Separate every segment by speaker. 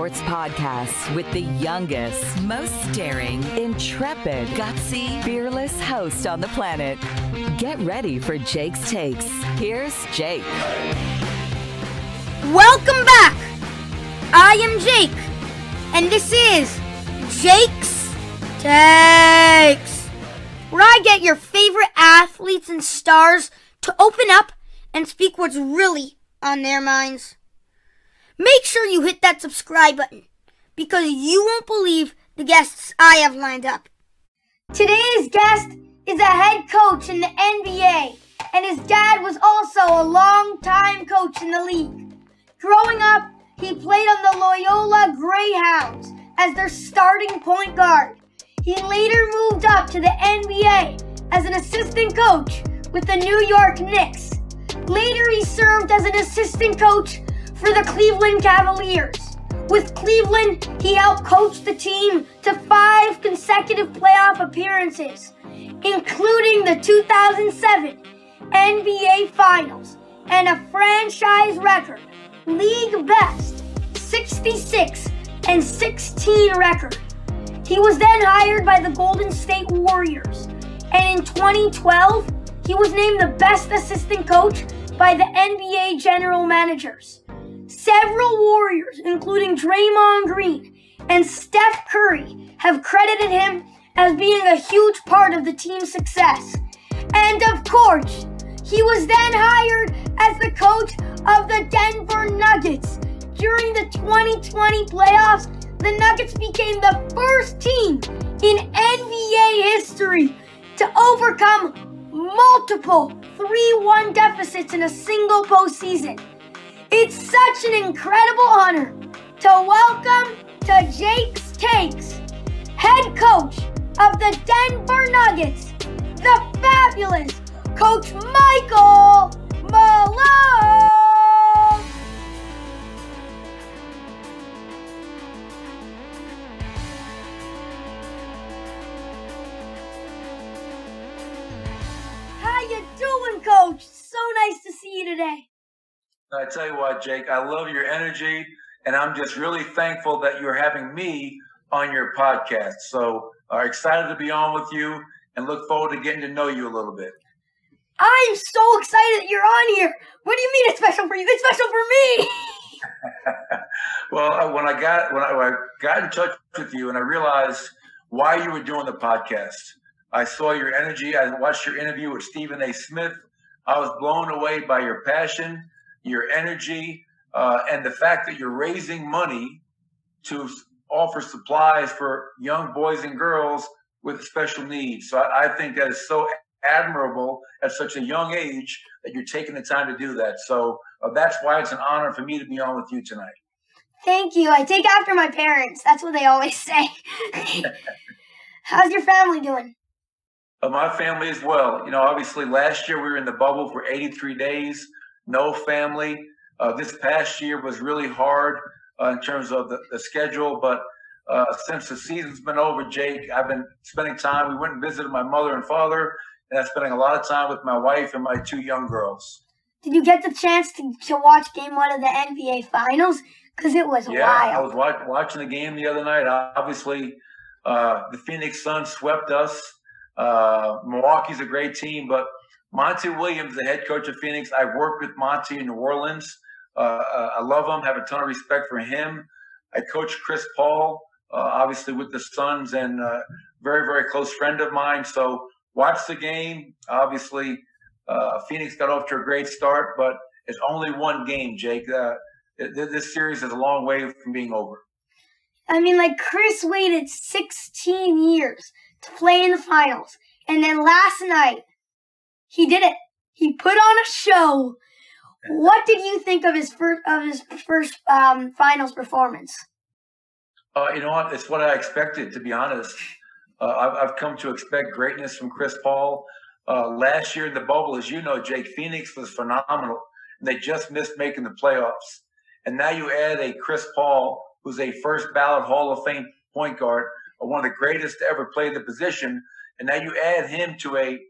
Speaker 1: sports podcast with the youngest, most daring, intrepid, gutsy, fearless host on the planet. Get ready for Jake's Takes. Here's Jake.
Speaker 2: Welcome back. I am Jake, and this is Jake's Takes, where I get your favorite athletes and stars to open up and speak what's really on their minds. Make sure you hit that subscribe button, because you won't believe the guests I have lined up. Today's guest is a head coach in the NBA, and his dad was also a long-time coach in the league. Growing up, he played on the Loyola Greyhounds as their starting point guard. He later moved up to the NBA as an assistant coach with the New York Knicks. Later, he served as an assistant coach for the Cleveland Cavaliers. With Cleveland, he helped coach the team to 5 consecutive playoff appearances, including the 2007 NBA Finals and a franchise record, league best 66-16 record. He was then hired by the Golden State Warriors, and in 2012, he was named the best assistant coach by the NBA general managers. Several Warriors, including Draymond Green and Steph Curry, have credited him as being a huge part of the team's success. And of course, he was then hired as the coach of the Denver Nuggets. During the 2020 playoffs, the Nuggets became the first team in NBA history to overcome multiple 3-1 deficits in a single postseason. It's such an incredible honor to welcome to Jake's Takes, head coach of the Denver Nuggets, the fabulous Coach Michael Malone. How you doing, Coach? So nice to see you today.
Speaker 3: I tell you what, Jake, I love your energy, and I'm just really thankful that you're having me on your podcast. So excited to be on with you and look forward to getting to know you a little bit.
Speaker 2: I'm so excited that you're on here. What do you mean it's special for you? It's special for me.
Speaker 3: Well, when I got in touch with you and I realized why you were doing the podcast, I saw your energy. I watched your interview with Stephen A. Smith. I was blown away by your passion, your energy, and the fact that you're raising money to offer supplies for young boys and girls with special needs. So I think that is so admirable at such a young age that you're taking the time to do that. So that's why it's an honor for me to be on with you tonight.
Speaker 2: Thank you. I take after my parents. That's what they always say. How's your family doing?
Speaker 3: My family as well. You know, obviously last year we were in the bubble for 83 days. No family. This past year was really hard in terms of the schedule, but since the season's been over, Jake, I've been spending time. We went and visited my mother and father, and I'm spending a lot of time with my wife and my 2 young girls.
Speaker 2: Did you get the chance to watch Game 1 of the NBA Finals? Because it was wild.
Speaker 3: I was watching the game the other night. Obviously, the Phoenix Suns swept us. Milwaukee's a great team, but Monty Williams, the head coach of Phoenix, I worked with Monty in New Orleans. I love him, have a ton of respect for him. I coached Chris Paul, obviously with the Suns, and very, very close friend of mine. So watch the game. Obviously, Phoenix got off to a great start, but it's only one game, Jake. This series is a long way from being over.
Speaker 2: I mean, like, Chris waited 16 years to play in the finals, and then last night, he did it. He put on a show. What did you think of his first finals performance?
Speaker 3: You know what? It's what I expected, to be honest. I've come to expect greatness from Chris Paul. Last year in the bubble, as you know, Jake, Phoenix was phenomenal, and they just missed making the playoffs. And now you add a Chris Paul, who's a first ballot Hall of Fame point guard, one of the greatest to ever play the position, and now you add him to a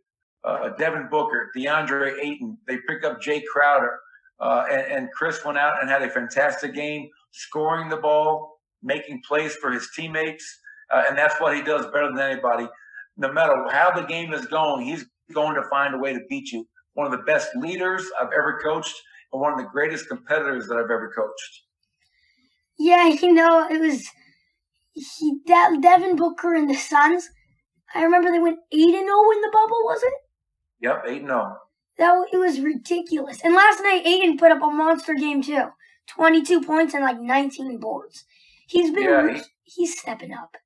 Speaker 3: Devin Booker, DeAndre Ayton. They pick up Jay Crowder, and Chris went out and had a fantastic game, scoring the ball, making plays for his teammates, and that's what he does better than anybody. No matter how the game is going, he's going to find a way to beat you. One of the best leaders I've ever coached and one of the greatest competitors that I've ever coached.
Speaker 2: Yeah, it was Devin Booker and the Suns. I remember they went 8-0 in the bubble, was it?
Speaker 3: Yep, 8-0.
Speaker 2: It was ridiculous. And last night, Aiden put up a monster game too. 22 points and like 19 boards. He's stepping up.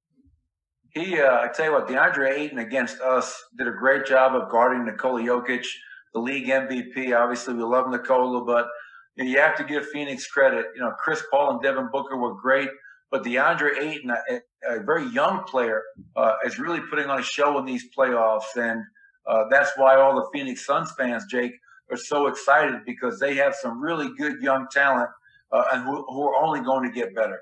Speaker 3: I tell you what, DeAndre Ayton against us did a great job of guarding Nikola Jokic, the league MVP. Obviously, we love Nikola, but you have to give Phoenix credit. Chris Paul and Devin Booker were great, but DeAndre Ayton, a very young player, is really putting on a show in these playoffs, and that's why all the Phoenix Suns fans, Jake, are so excited because they have some really good young talent and who are only going to get better.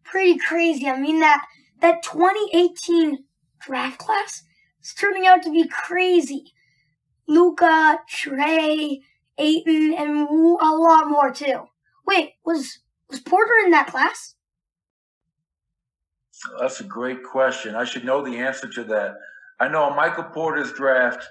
Speaker 2: Pretty crazy. I mean, that 2018 draft class is turning out to be crazy. Luka, Trey, Ayton, and a lot more too. Wait, was Porter in that class?
Speaker 3: That's a great question. I should know the answer to that. I know on Michael Porter's draft,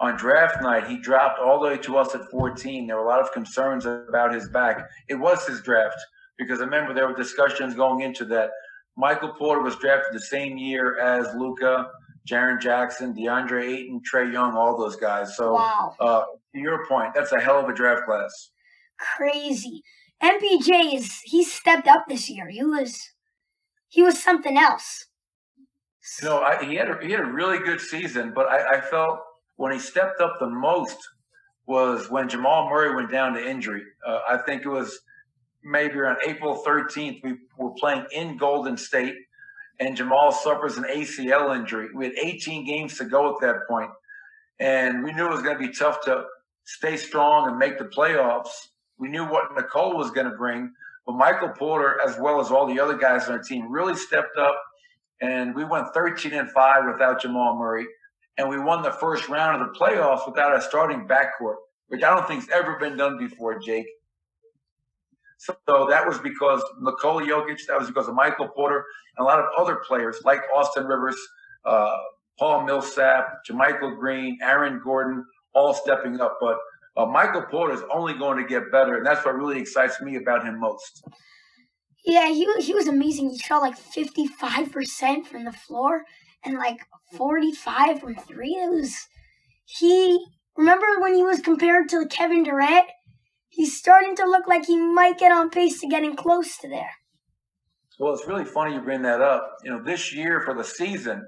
Speaker 3: on draft night, he dropped all the way to us at 14. There were a lot of concerns about his back. It was his draft because I remember there were discussions going into that. Michael Porter was drafted the same year as Luka, Jaren Jackson, DeAndre Ayton, Trae Young, all those guys. So,
Speaker 2: wow.
Speaker 3: To your point, that's a hell of a draft class.
Speaker 2: Crazy. MPJ he stepped up this year. He was something else.
Speaker 3: He had a really good season, but I felt when he stepped up the most was when Jamal Murray went down to injury. I think it was maybe around April 13th. We were playing in Golden State, and Jamal suffers an ACL injury. We had 18 games to go at that point, and we knew it was going to be tough to stay strong and make the playoffs. We knew what Nikola was going to bring, but Michael Porter, as well as all the other guys on our team, really stepped up, and we went 13-5 without Jamal Murray, and we won the first round of the playoffs without a starting backcourt, which I don't think's ever been done before, Jake. So that was because Nikola Jokic, that was because of Michael Porter, and a lot of other players like Austin Rivers, Paul Millsap, JaMychal Green, Aaron Gordon, all stepping up. But Michael Porter is only going to get better, and that's what really excites me about him most.
Speaker 2: Yeah, he was amazing. He shot like 55% from the floor and like 45 from three. Remember when he was compared to Kevin Durant? He's starting to look like he might get on pace to getting close to there.
Speaker 3: Well, it's really funny you bring that up. This year for the season,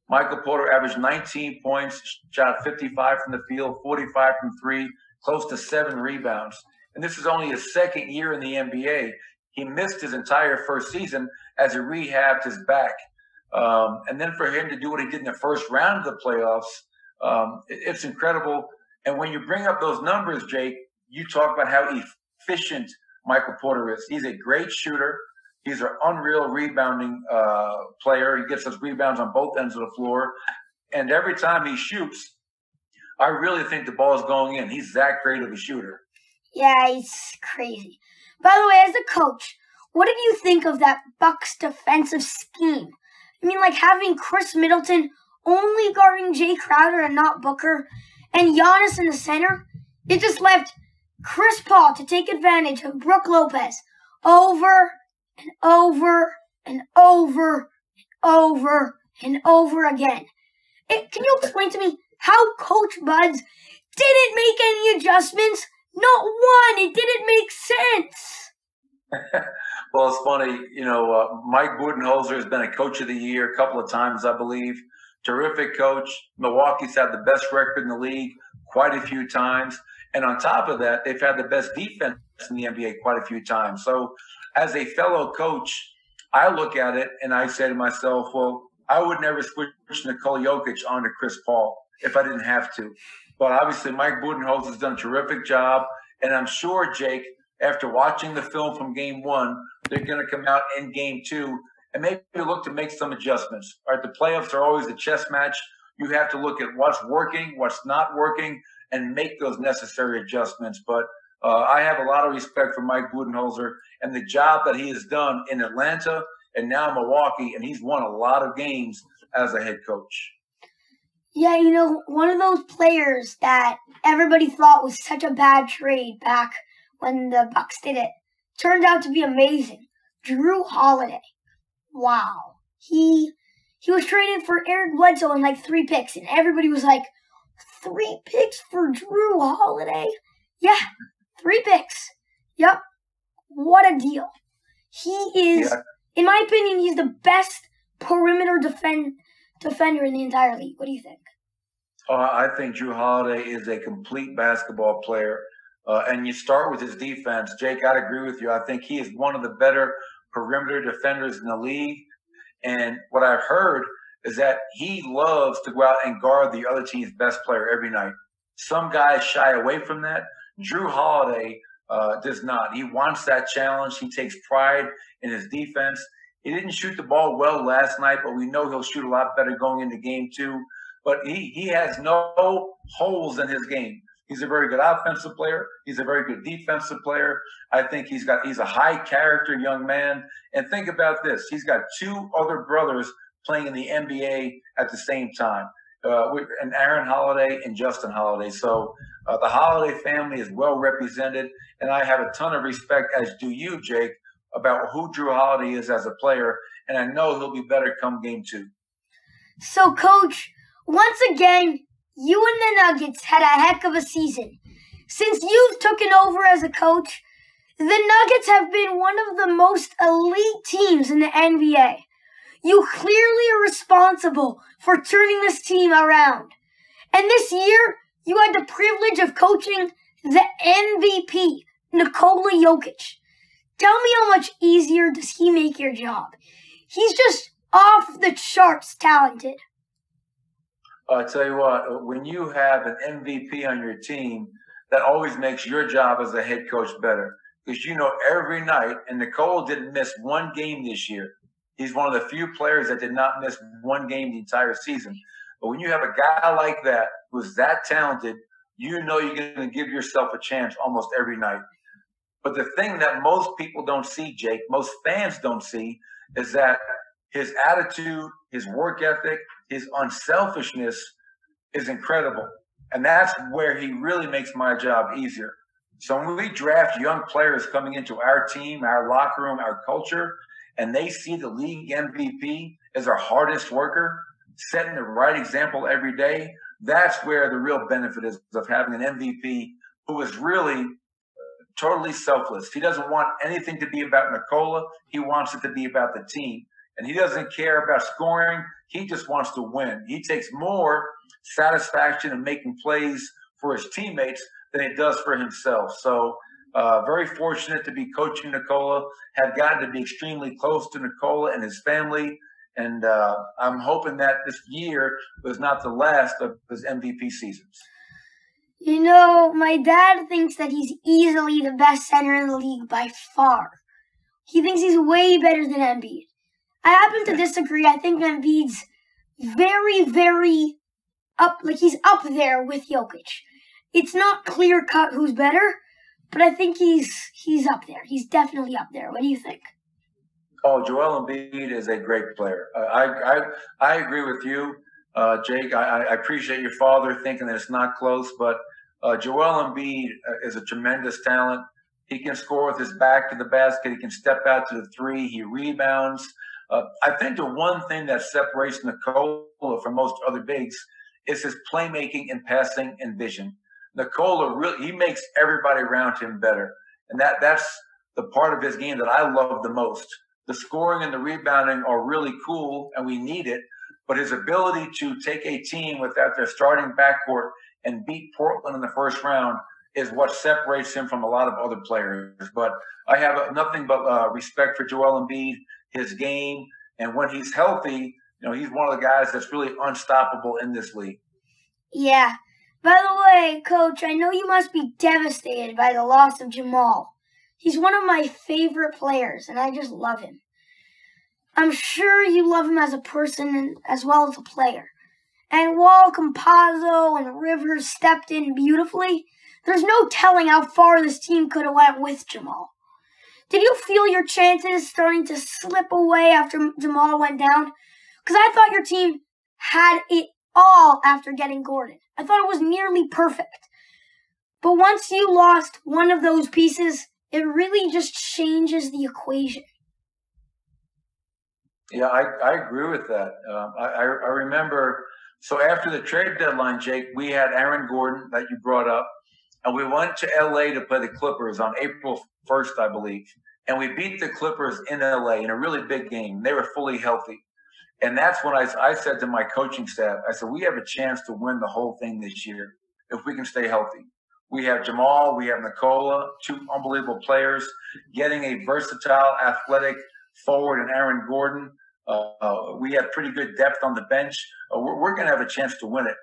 Speaker 3: Michael Porter averaged 19 points, shot 55 from the field, 45 from three, close to 7 rebounds. And this is only his second year in the NBA. He missed his entire first season as he rehabbed his back. And then for him to do what he did in the first round of the playoffs, it's incredible. And when you bring up those numbers, Jake, you talk about how efficient Michael Porter is. He's a great shooter. He's an unreal rebounding player. He gets us rebounds on both ends of the floor. And every time he shoots, I really think the ball is going in. He's that great of a shooter.
Speaker 2: Yeah, he's crazy. By the way, as a coach, what did you think of that Bucks defensive scheme? I mean, like having Chris Middleton only guarding Jay Crowder and not Booker, and Giannis in the center. It just left Chris Paul to take advantage of Brook Lopez over and over and over and over and over again. Can you explain to me how Coach Buds didn't make any adjustments? Not one. It didn't make sense.
Speaker 3: Well, it's funny. Mike Gordonholzer has been a coach of the year a couple of times, I believe. Terrific coach. Milwaukee's had the best record in the league quite a few times. And on top of that, they've had the best defense in the NBA quite a few times. So as a fellow coach, I look at it and I say to myself, well, I would never switch Nikola Jokic onto Chris Paul if I didn't have to. But obviously, Mike Budenholzer has done a terrific job. And I'm sure, Jake, after watching the film from Game 1, they're going to come out in Game 2 and maybe look to make some adjustments. All right, the playoffs are always a chess match. You have to look at what's working, what's not working, and make those necessary adjustments. But I have a lot of respect for Mike Budenholzer and the job that he has done in Atlanta and now Milwaukee, and he's won a lot of games as a head coach.
Speaker 2: Yeah, one of those players that everybody thought was such a bad trade back when the Bucks did it turned out to be amazing. Jrue Holiday. Wow. He was traded for Eric Bledsoe and like 3 picks, and everybody was like, 3 picks for Jrue Holiday? Yeah, 3 picks. Yep. What a deal. He is, in my opinion, he's the best perimeter defender in the entire league. What do you think?
Speaker 3: I think Jrue Holiday is a complete basketball player. And you start with his defense. Jake, I'd agree with you. I think he is one of the better perimeter defenders in the league. And what I've heard is that he loves to go out and guard the other team's best player every night. Some guys shy away from that. Jrue Holiday does not. He wants that challenge. He takes pride in his defense. He didn't shoot the ball well last night, but we know he'll shoot a lot better going into game 2. But he has no holes in his game. He's a very good offensive player. He's a very good defensive player. I think he's a high character young man. And think about this. He's got 2 other brothers playing in the NBA at the same time, and Aaron Holiday and Justin Holiday. So the Holiday family is well represented. And I have a ton of respect, as do you, Jake, about who Jrue Holiday is as a player. And I know he'll be better come game 2.
Speaker 2: So, Coach, once again, you and the Nuggets had a heck of a season. Since you've taken over as a coach, the Nuggets have been one of the most elite teams in the NBA. You clearly are responsible for turning this team around. And this year, you had the privilege of coaching the MVP, Nikola Jokic. Tell me how much easier does he make your job? He's just off the charts talented.
Speaker 3: I tell you what, when you have an MVP on your team, that always makes your job as a head coach better. Because every night, and Nikola didn't miss 1 game this year. He's one of the few players that did not miss 1 game the entire season. But when you have a guy like that who's that talented, you're going to give yourself a chance almost every night. But the thing that most people don't see, Jake, most fans don't see, is that his attitude, his work ethic, his unselfishness is incredible. And that's where he really makes my job easier. So when we draft young players coming into our team, our locker room, our culture, and they see the league MVP as our hardest worker, setting the right example every day, that's where the real benefit is of having an MVP who is really totally selfless. He doesn't want anything to be about Nikola. He wants it to be about the team. And he doesn't care about scoring. He just wants to win. He takes more satisfaction in making plays for his teammates than he does for himself. So very fortunate to be coaching Nikola, have gotten to be extremely close to Nikola and his family. And I'm hoping that this year was not the last of his MVP seasons.
Speaker 2: My dad thinks that he's easily the best center in the league by far. He thinks he's way better than Embiid. I happen to disagree. I think Embiid's very, very he's up there with Jokic. It's not clear-cut who's better, but I think he's up there. He's definitely up there. What do you think?
Speaker 3: Oh, Joel Embiid is a great player. I agree with you, Jake. I appreciate your father thinking that it's not close, but Joel Embiid is a tremendous talent. He can score with his back to the basket. He can step out to the 3. He rebounds. I think the one thing that separates Nikola from most other bigs is his playmaking and passing and vision. Nikola he makes everybody around him better. And that's the part of his game that I love the most. The scoring and the rebounding are really cool, and we need it. But his ability to take a team without their starting backcourt and beat Portland in the first round is what separates him from a lot of other players. But I have nothing but respect for Joel Embiid, his game, and when he's healthy, he's one of the guys that's really unstoppable in this league.
Speaker 2: Yeah. By the way, Coach, I know you must be devastated by the loss of Jamal. He's one of my favorite players, and I just love him. I'm sure you love him as a person as well as a player. And while Campazzo and Rivers stepped in beautifully, there's no telling how far this team could have went with Jamal. Did you feel your chances starting to slip away after Jamal went down? Because I thought your team had it all after getting Gordon. I thought it was nearly perfect. But once you lost one of those pieces, it really just changes the equation.
Speaker 3: Yeah, I agree with that. I remember, so after the trade deadline, Jake, we had Aaron Gordon that you brought up, and we went to L.A. to play the Clippers on April 1st, I believe. And we beat the Clippers in L.A. in a really big game. They were fully healthy. And that's when I said to my coaching staff, I said, we have a chance to win the whole thing this year if we can stay healthy. We have Jamal, we have Nikola, two unbelievable players, getting a versatile, athletic forward in Aaron Gordon. We have pretty good depth on the bench. We're going to have a chance to win it.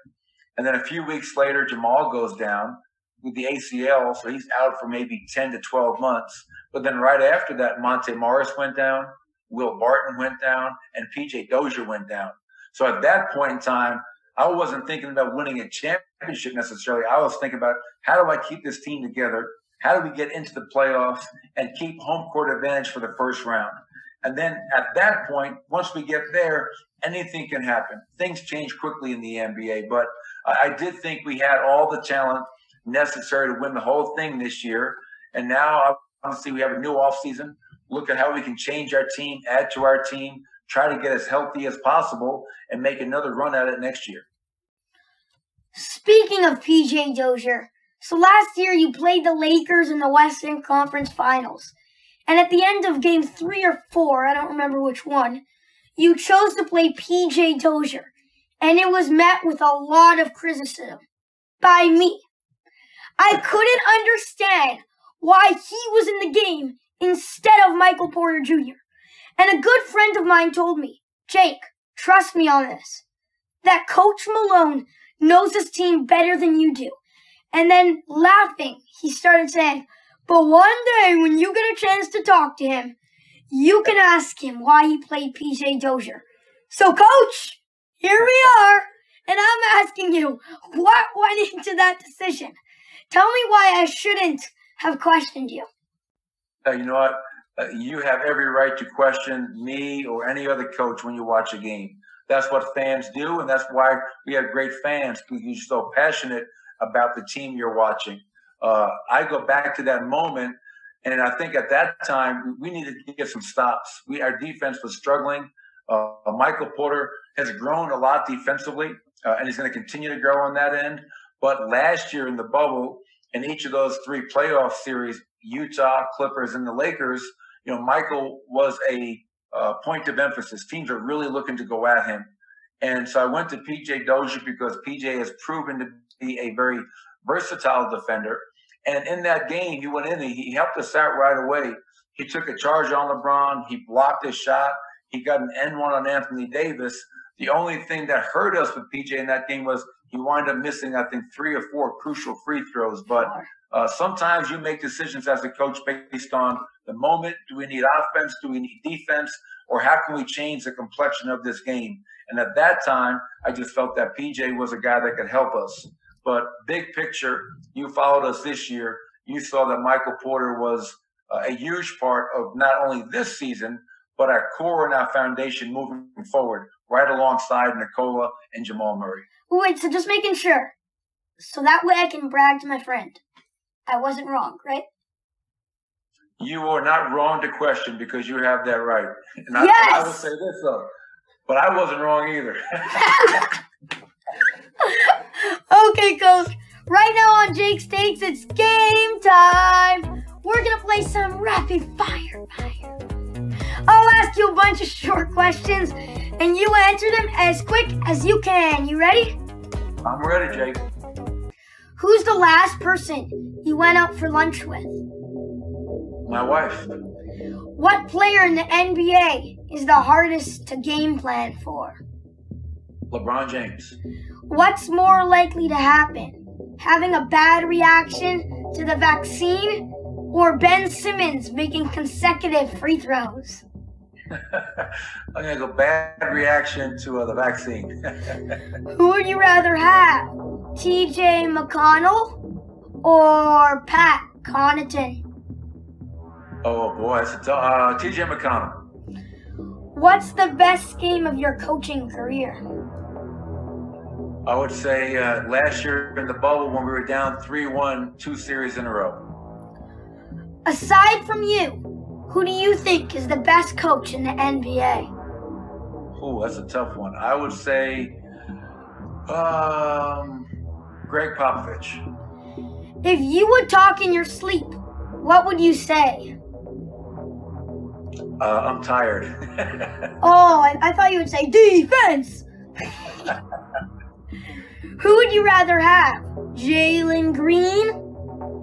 Speaker 3: And then a few weeks later, Jamal goes down with the ACL, so he's out for maybe 10 to 12 months. But then right after that, Monte Morris went down, Will Barton went down, and PJ Dozier went down. So at that point in time, I wasn't thinking about winning a championship necessarily. I was thinking about, how do I keep this team together? How do we get into the playoffs and keep home court advantage for the first round? And then at that point, once we get there, anything can happen. Things change quickly in the NBA. But I did think we had all the talent necessary to win the whole thing this year. And now, obviously, we have a new offseason. Look at how we can change our team, add to our team, try to get as healthy as possible, and make another run at it next year.
Speaker 2: Speaking of PJ Dozier, so last year you played the Lakers in the Western Conference Finals. And at the end of game 3 or 4, I don't remember which one, you chose to play PJ Dozier. And it was met with a lot of criticism by me. I couldn't understand why he was in the game instead of Michael Porter Jr. And a good friend of mine told me, Jake, trust me on this, that Coach Malone knows his team better than you do. And then laughing, he started saying, but one day when you get a chance to talk to him, you can ask him why he played PJ Dozier. So, Coach, here we are, and I'm asking you, what went into that decision? Tell me why I shouldn't have questioned you.
Speaker 3: You know what? You have every right to question me or any other coach when you watch a game. That's what fans do, and that's why we have great fans, because you're so passionate about the team you're watching. I go back to that moment, and I think at that time we needed to get some stops. Our defense was struggling. Michael Porter has grown a lot defensively, and he's going to continue to grow on that end. But last year in the bubble, in each of those 3 playoff series, Utah, Clippers, and the Lakers, Michael was a point of emphasis. Teams are really looking to go at him. And so I went to PJ Dozier because PJ has proven to be a very versatile defender. And in that game, he went in and he helped us out right away. He took a charge on LeBron. He blocked his shot. He got an N1 on Anthony Davis. The only thing that hurt us with PJ in that game was he wound up missing, I think, 3 or 4 crucial free throws. But sometimes you make decisions as a coach based on the moment. Do we need offense? Do we need defense? Or how can we change the complexion of this game? And at that time, I just felt that PJ was a guy that could help us. But big picture, you followed us this year. You saw that Michael Porter was a huge part of not only this season, but our core and our foundation moving forward, right alongside Nikola and Jamal Murray.
Speaker 2: Wait, so just making sure. So that way I can brag to my friend. I wasn't wrong, right?
Speaker 3: You are not wrong to question because you have that right. And
Speaker 2: yes!
Speaker 3: I will say this, though, but I wasn't wrong either.
Speaker 2: Okay, Coach. Right now on Jake's Takes, it's game time. We're going to play some rapid fire. I'll ask you a bunch of short questions, and you answer them as quick as you can. You ready?
Speaker 3: I'm ready, Jake.
Speaker 2: Who's the last person you went out for lunch with?
Speaker 3: My wife.
Speaker 2: What player in the NBA is the hardest to game plan for?
Speaker 3: LeBron James.
Speaker 2: What's more likely to happen? Having a bad reaction to the vaccine or Ben Simmons making consecutive free throws?
Speaker 3: I'm going to go bad reaction to the vaccine.
Speaker 2: Who would you rather have, T.J. McConnell or Pat Connaughton?
Speaker 3: Oh, boy. That's a T.J. McConnell.
Speaker 2: What's the best game of your coaching career?
Speaker 3: I would say last year in the bubble when we were down 3-1, 2 series in a row.
Speaker 2: Aside from you, who do you think is the best coach in the NBA?
Speaker 3: Oh, that's a tough one. I would say Greg Popovich.
Speaker 2: If you would talk in your sleep, what would you say?
Speaker 3: I'm tired.
Speaker 2: Oh, I thought you would say defense. Who would you rather have, Jalen Green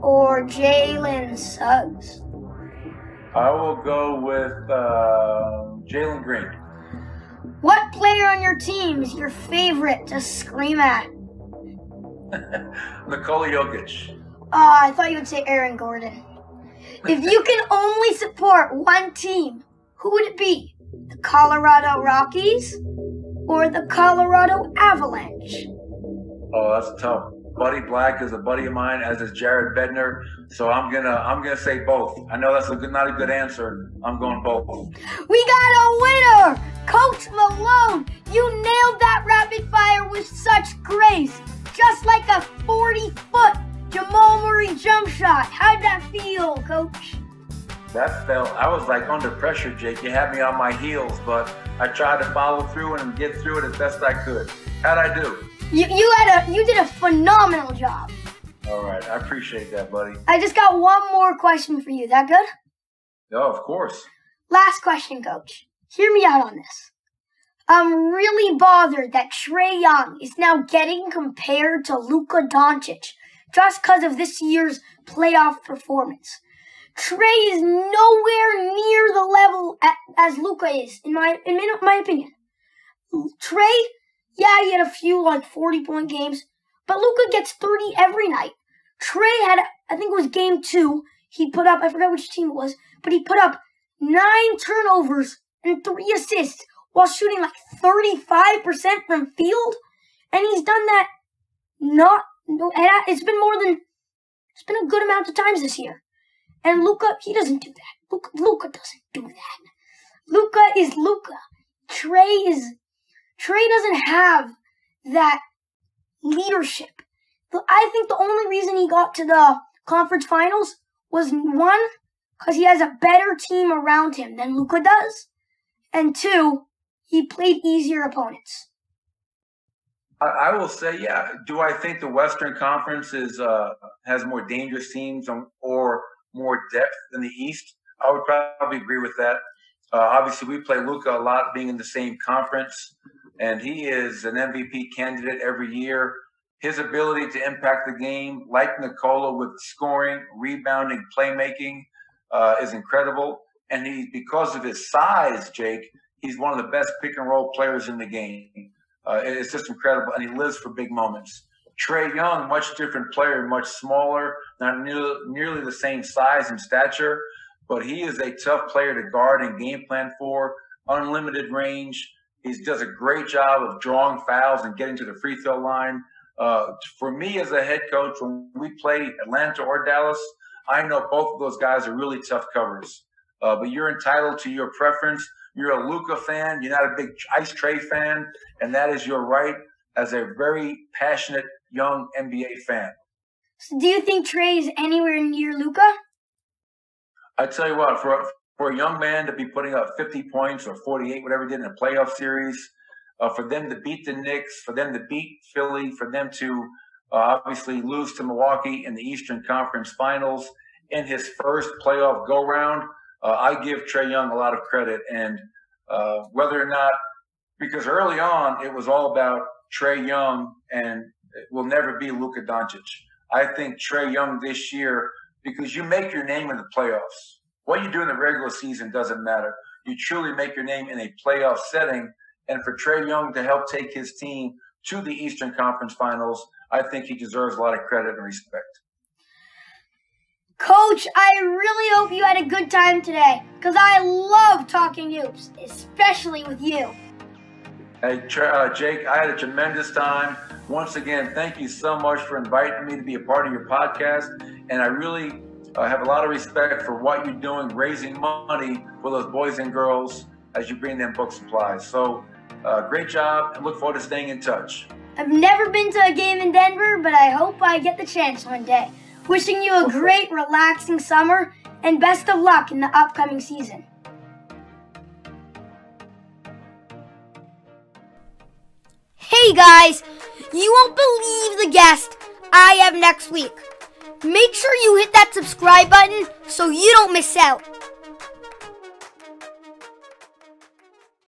Speaker 2: or Jalen Suggs?
Speaker 3: I will go with Jalen Green.
Speaker 2: What player on your team is your favorite to scream at?
Speaker 3: Nikola Jokic.
Speaker 2: I thought you would say Aaron Gordon. If you can only support one team, who would it be? The Colorado Rockies or the Colorado Avalanche?
Speaker 3: Oh, that's tough. Buddy Black is a buddy of mine, as is Jared Bednar. So I'm gonna say both. I know that's not a good answer. I'm going both.
Speaker 2: We got a winner! Coach Malone, you nailed that rapid fire with such grace. Just like a 40-foot Jamal Murray jump shot. How'd that feel, Coach?
Speaker 3: That felt, I was like under pressure, Jake. You had me on my heels, but I tried to follow through and get through it as best I could. How'd I do?
Speaker 2: You did a phenomenal job.
Speaker 3: All right, I appreciate that, buddy.
Speaker 2: I just got one more question for you. That good?
Speaker 3: Oh, of course.
Speaker 2: Last question, Coach. Hear me out on this. I'm really bothered that Trae Young is now getting compared to Luka Doncic just because of this year's playoff performance. Trae is nowhere near the level as Luka is, in my opinion. Trae, yeah, he had a few 40-point games, but Luka gets 30 every night. Trae had, I think it was game 2, he put up, I forgot which team it was, but he put up 9 turnovers and 3 assists while shooting 35% from field, and he's done that it's been a good amount of times this year. And Luka, he doesn't do that. Luka doesn't do that. Luka is Luka. Trae doesn't have that leadership. I think the only reason he got to the conference finals was 1, because he has a better team around him than Luka does, and 2, he played easier opponents.
Speaker 3: I will say, yeah. Do I think the Western Conference has more dangerous teams or more depth than the East? I would probably agree with that. Obviously, we play Luka a lot being in the same conference, and he is an MVP candidate every year. His ability to impact the game, like Nikola, with scoring, rebounding, playmaking, is incredible. And because of his size, Jake, he's one of the best pick-and-roll players in the game. It's just incredible, and he lives for big moments. Trae Young, much different player, much smaller, not nearly the same size and stature, but he is a tough player to guard and game plan for, unlimited range. He does a great job of drawing fouls and getting to the free throw line. For me as a head coach, when we play Atlanta or Dallas, I know both of those guys are really tough covers. But you're entitled to your preference. You're a Luka fan. You're not a big Ice Trae fan, and that is your right as a very passionate young NBA fan.
Speaker 2: So do you think Trae is anywhere near Luka?
Speaker 3: I tell you what, for a young man to be putting up 50 points or 48, whatever he did in a playoff series, for them to beat the Knicks, for them to beat Philly, for them to obviously lose to Milwaukee in the Eastern Conference Finals in his first playoff go-round, I give Trae Young a lot of credit. And whether or not, because early on it was all about Trae Young and it will never be Luka Doncic. I think Trae Young this year, because you make your name in the playoffs. What you do in the regular season doesn't matter. You truly make your name in a playoff setting. And for Trae Young to help take his team to the Eastern Conference Finals, I think he deserves a lot of credit and respect.
Speaker 2: Coach, I really hope you had a good time today, because I love talking hoops, especially with you.
Speaker 3: Hey, Jake, I had a tremendous time. Once again, thank you so much for inviting me to be a part of your podcast. And I really have a lot of respect for what you're doing, raising money for those boys and girls as you bring them book supplies. So great job, and look forward to staying in touch.
Speaker 2: I've never been to a game in Denver, but I hope I get the chance one day. Wishing you a great, relaxing summer, and best of luck in the upcoming season. Hey guys, you won't believe the guest I have next week. Make sure you hit that subscribe button so you don't miss out.